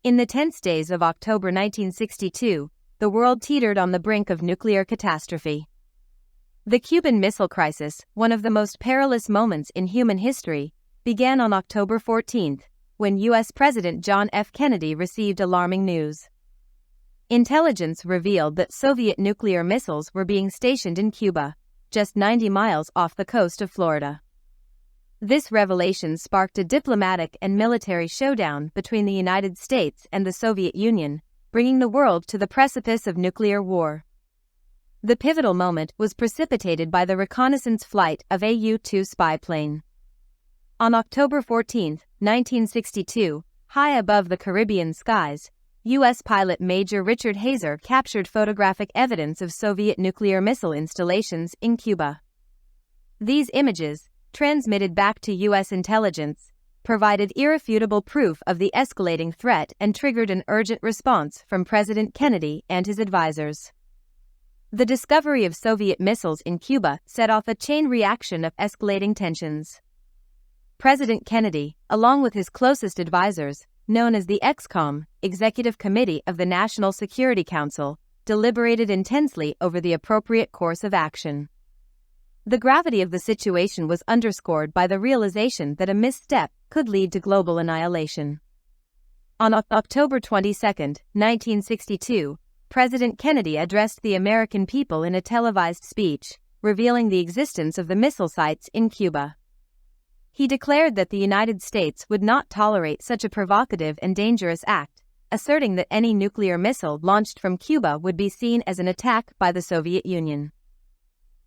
In the tense days of October 1962, the world teetered on the brink of nuclear catastrophe. The Cuban Missile Crisis, one of the most perilous moments in human history, began on October 14, when U.S. President John F. Kennedy received alarming news. Intelligence revealed that Soviet nuclear missiles were being stationed in Cuba, just 90 miles off the coast of Florida. This revelation sparked a diplomatic and military showdown between the United States and the Soviet Union, bringing the world to the precipice of nuclear war. The pivotal moment was precipitated by the reconnaissance flight of a U-2 spy plane. On October 14, 1962, high above the Caribbean skies, U.S. pilot Major Richard Heyser captured photographic evidence of Soviet nuclear missile installations in Cuba. These images, transmitted back to U.S. intelligence, provided irrefutable proof of the escalating threat and triggered an urgent response from President Kennedy and his advisors. The discovery of Soviet missiles in Cuba set off a chain reaction of escalating tensions. President Kennedy, along with his closest advisors, known as the ExComm, Executive Committee of the National Security Council, deliberated intensely over the appropriate course of action. The gravity of the situation was underscored by the realization that a misstep could lead to global annihilation. On October 22, 1962, President Kennedy addressed the American people in a televised speech, revealing the existence of the missile sites in Cuba. He declared that the United States would not tolerate such a provocative and dangerous act, asserting that any nuclear missile launched from Cuba would be seen as an attack by the Soviet Union.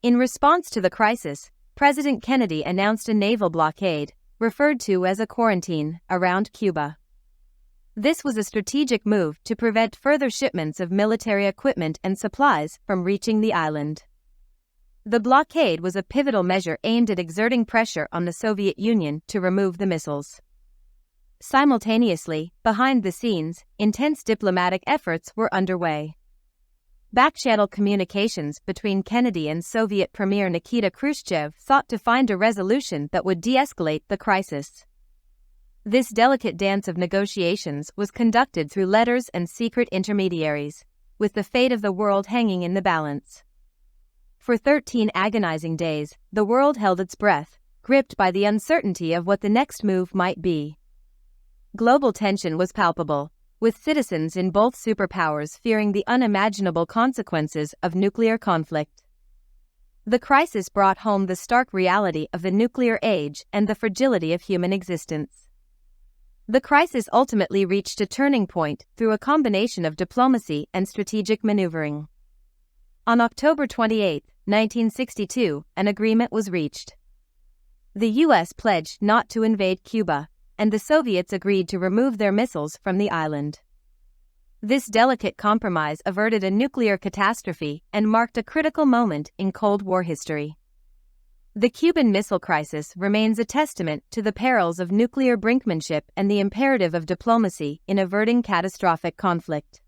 In response to the crisis, President Kennedy announced a naval blockade, referred to as a quarantine, around Cuba. This was a strategic move to prevent further shipments of military equipment and supplies from reaching the island. The blockade was a pivotal measure aimed at exerting pressure on the Soviet Union to remove the missiles. Simultaneously, behind the scenes, intense diplomatic efforts were underway. Back-channel communications between Kennedy and Soviet Premier Nikita Khrushchev sought to find a resolution that would de-escalate the crisis. This delicate dance of negotiations was conducted through letters and secret intermediaries, with the fate of the world hanging in the balance. For 13 agonizing days, the world held its breath, gripped by the uncertainty of what the next move might be. Global tension was palpable, with citizens in both superpowers fearing the unimaginable consequences of nuclear conflict. The crisis brought home the stark reality of the nuclear age and the fragility of human existence. The crisis ultimately reached a turning point through a combination of diplomacy and strategic maneuvering. On October 28, 1962, an agreement was reached. The U.S. pledged not to invade Cuba, and the Soviets agreed to remove their missiles from the island. This delicate compromise averted a nuclear catastrophe and marked a critical moment in Cold War history. The Cuban Missile Crisis remains a testament to the perils of nuclear brinkmanship and the imperative of diplomacy in averting catastrophic conflict.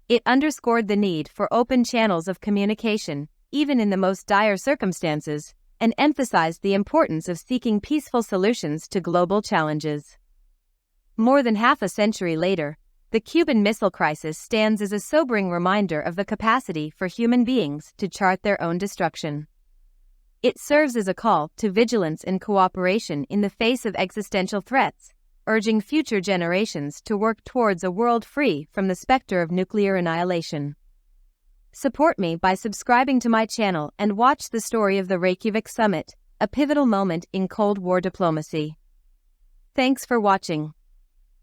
It underscored the need for open channels of communication, even in the most dire circumstances, and emphasized the importance of seeking peaceful solutions to global challenges. More than half a century later, the Cuban Missile Crisis stands as a sobering reminder of the capacity for human beings to chart their own destruction. It serves as a call to vigilance and cooperation in the face of existential threats, urging future generations to work towards a world free from the specter of nuclear annihilation. Support me by subscribing to my channel and watch the story of the Reykjavik Summit, a pivotal moment in Cold War diplomacy. Thanks for watching.